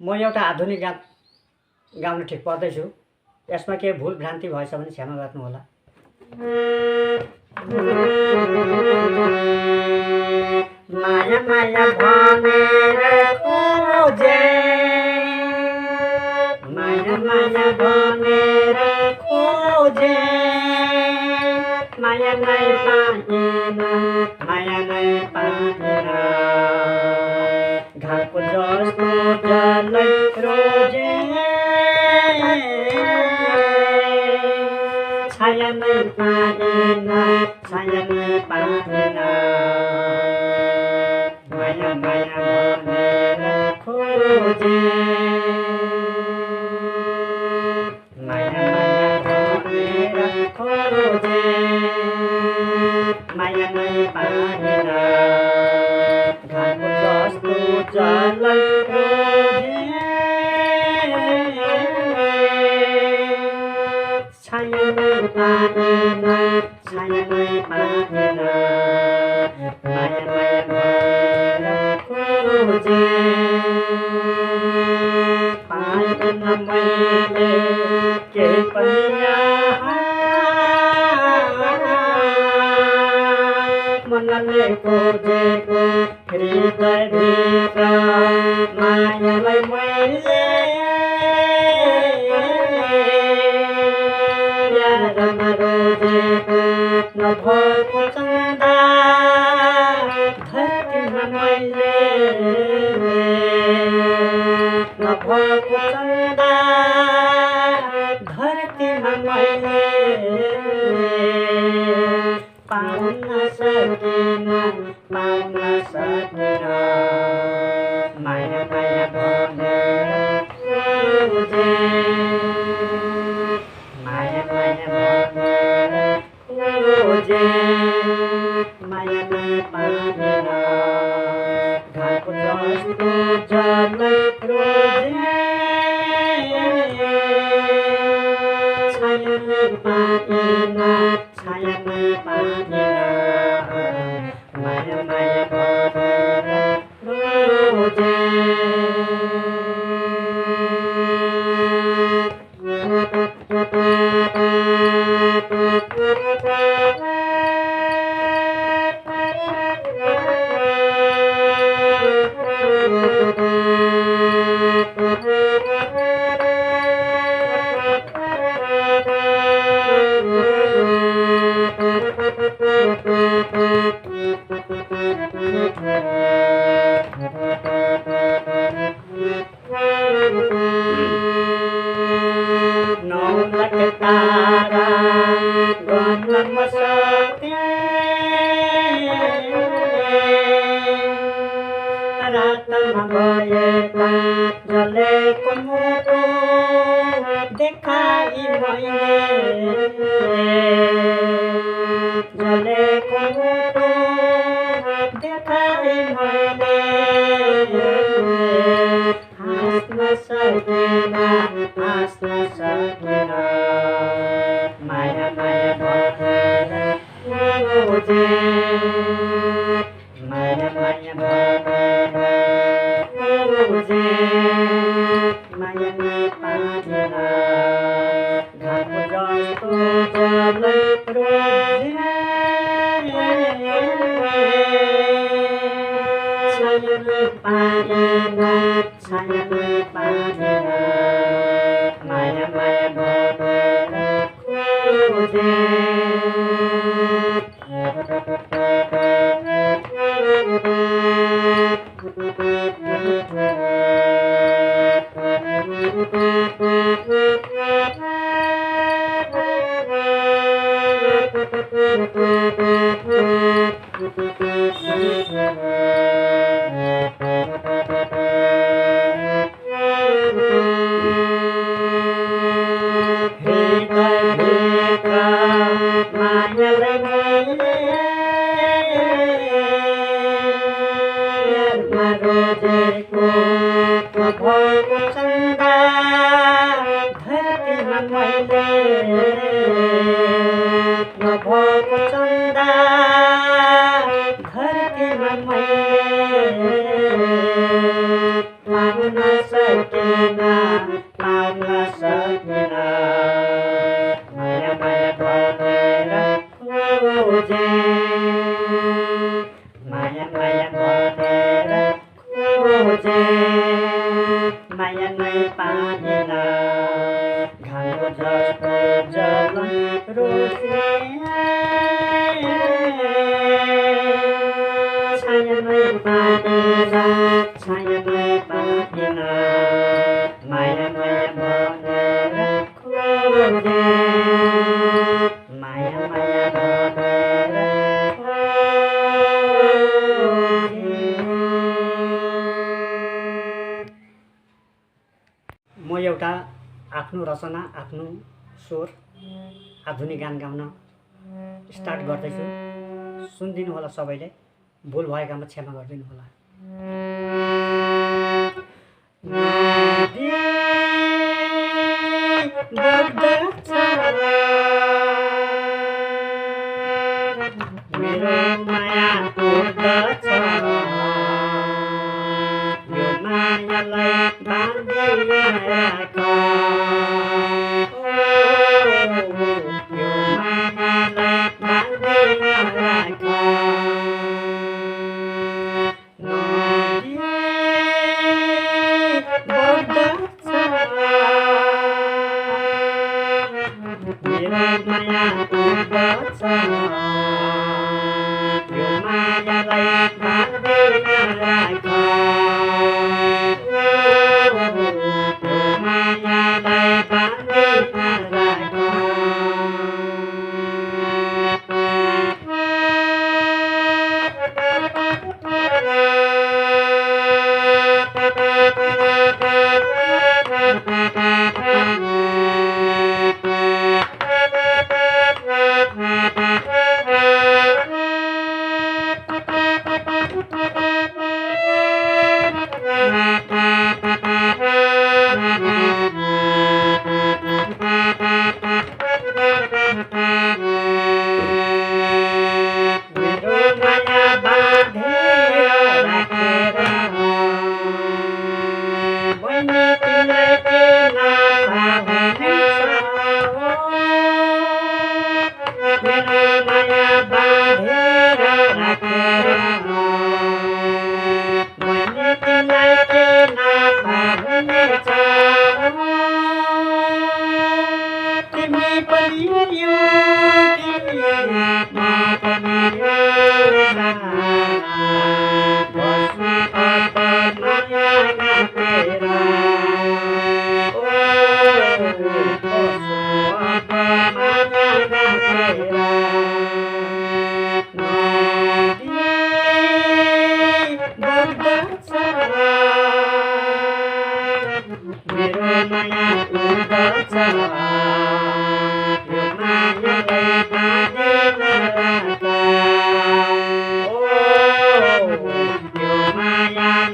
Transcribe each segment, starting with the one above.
म एउटा आधुनिक गाउन ठिक पर्दैछु। यसमा केही भुल भ्रान्ति भएछ भने क्षमा गर्नुहोला। माया माया भनेर खोजे, माया माया भनेर खोजे, माया नै पाएन, माया नै पाएन। घरको जस्तो जलै रोजे, छाया नै पाएन, छाया नै पाएन। माया माया भनेर खोजे, माया माया भनेर खोजे, माया नै पाएन। घरको जस्तो जलै रोजे, छाया नै पाएन, छाया नै पाएन। माया माया भनेर खोजे, पाएन मैले केही पनि यहाँ। मनले खोजेको हृदयभित्र मायालाई मैले प्यारमा रोजेको नभएको चन्दा धरतीमा मैले नभएको चन्दा धरतीमा मैले पाउन सकिन, पाउन सकिन। माया माया भनेर खोजे, माया माया भनेर खोजे, माया नै पाएन। घरको जस्तो जलै रोजे, छाया नै पाएन, छाया नै पाएन। माया माया भनेर खोजे। नौलख तारा गन्न सक्थे, रातमा भएका जलेको मुटु देखाई मैले, जलेको मुटु देखाई मैले। हाँस्न सकिन, हाँस्न सकिन। माया माया भनेर खोजे, माया माया भनेर खोजे, माया नै पाएन। घरको जस्तो जलै रोजे, छाया नै पाएन, छाया नै पाएन। माया माया भनेर खोजे। मायालाई मैले प्यारमा रोजेको नभएको चन्दा धरतीमा मैले नभएको चन्दा धरतीमा मैले पाउन सके। खोजे माया नै पाएन घाम जस्तो जलन रोसे छाया नै पाएन माया माया भनेर खोजे माया माया भनेर म एउटा आफ्नो रचना आफ्नो स्वर आधुनिक गान गाउन स्टार्ट गर्दैछु। सुनिदिनु होला सबैले, भुल भएकामा क्षमा गरिदिनु होला। मेरो माया उड्दछ यो मायालाई बाँधेर राख यो मायालाई बाँधेर राख नदी बग्दछ मेरो माया उड्दछ यो मायालाई बाँधेर राख यो मायालाई बाँधेर राख मेरो माया उड्दछ यो मायालाई बाँधेर राख यो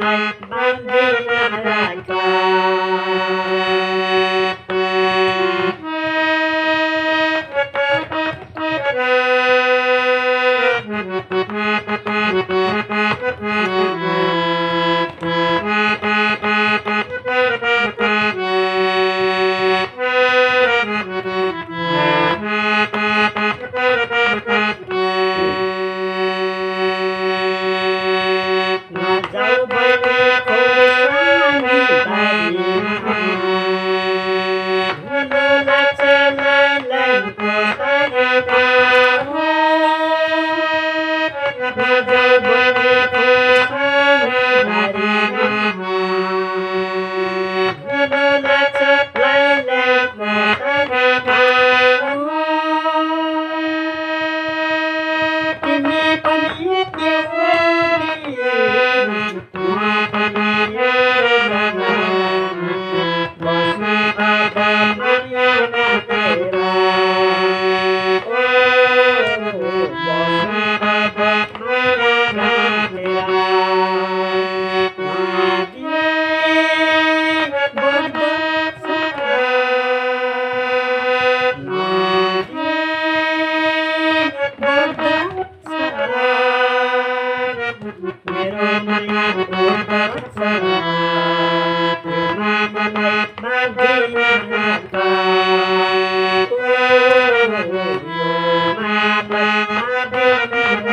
मायालाई बाँधेर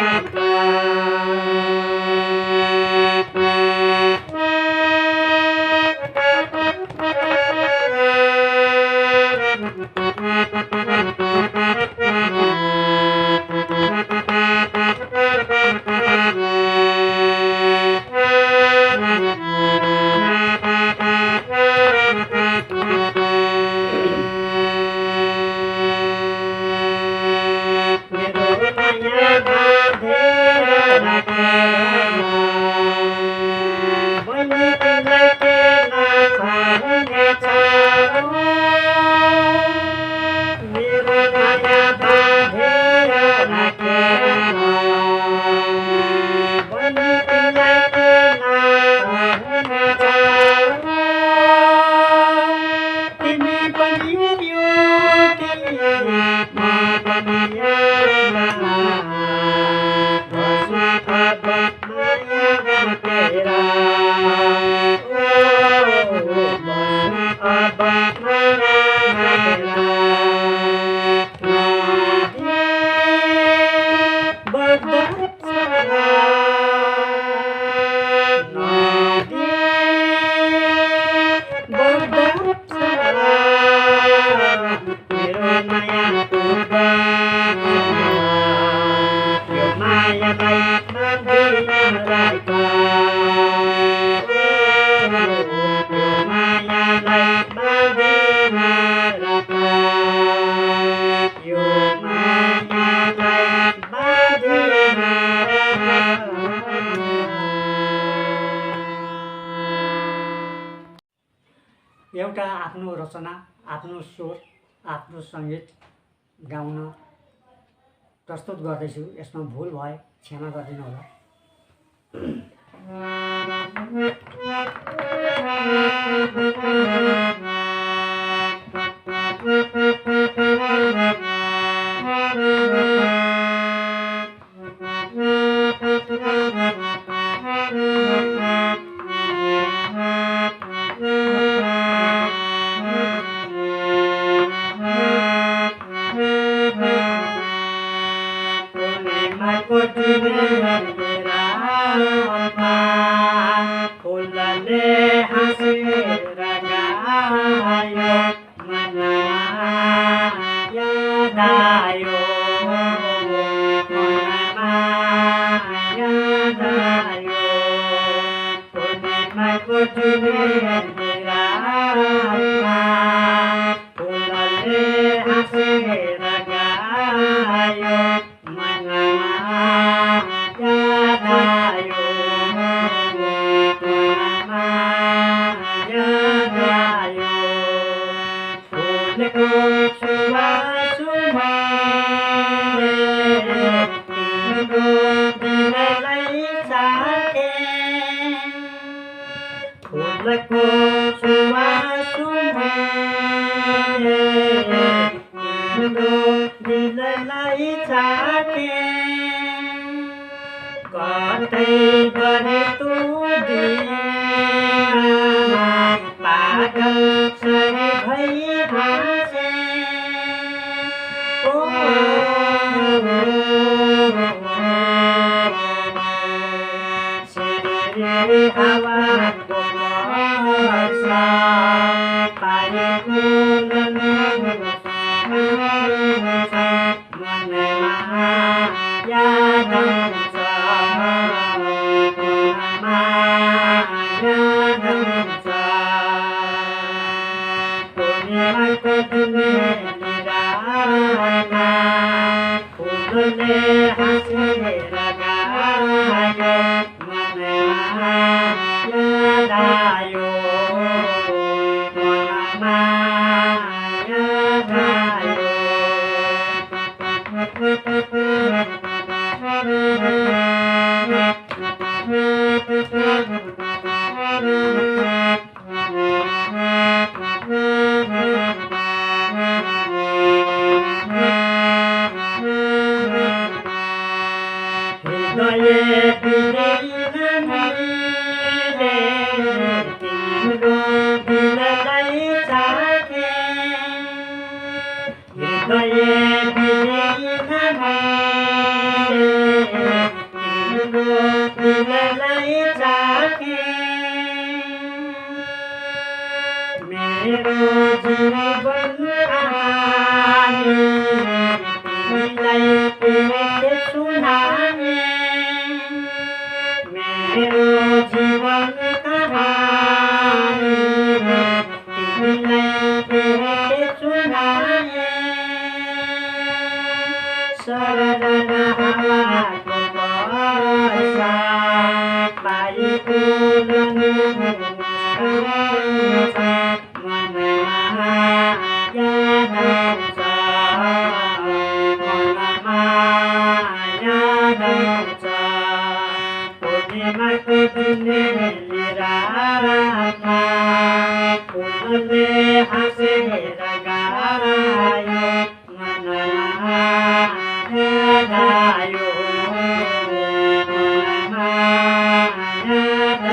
राख एउटा आफ्नो रचना, आफ्नो स्वर, आफ्नो सङ्गीत गाउन प्रस्तुत गर्दैछु। यसमा भुल भए क्षमा गरिदिनु होला। फुलले हाँसेर गायो मनमा याद आयो, मनमा याद आयो। पूर्णिमाको जुनेली रातमा फुलले हाँसेर गायो मनमा याद आयो, मनमा याद आयो। फुलको सुवासुमा तिम्रो दिललाई साथे, फुलको सुवासुमा तिम्रो दिललाई साथे। कतै गरे तँ दिनमा पागल सरी भई हाँसे। ओ सिरिरी हावाको वर्षा पाएको मनमा याद आउँछ, मनमा याद आउँछ। पूर्णिमाको जुनेली रातमा फुलले हाँसेर गायो मनमा याद आयो, मनमा याद आयो। हृदय बिलिन मैले तिम्रो दिललाई चाखे, हृदय बिलिन मैले तिम्रो दिललाई चाखे। मेरो जीवन कहानी तिमीलाई लेखे सुनाए, मेरो जीवन कहानी तिमीलाई लेखे सुनाए। सरल हावाको वर्षा पाएको मनमा याद आउँछ, मनमा याद आउँछ। पूर्णिमाको जुनेली रातमा फुलले हाँसेर गायो मनमा याद आयो, मनमा याद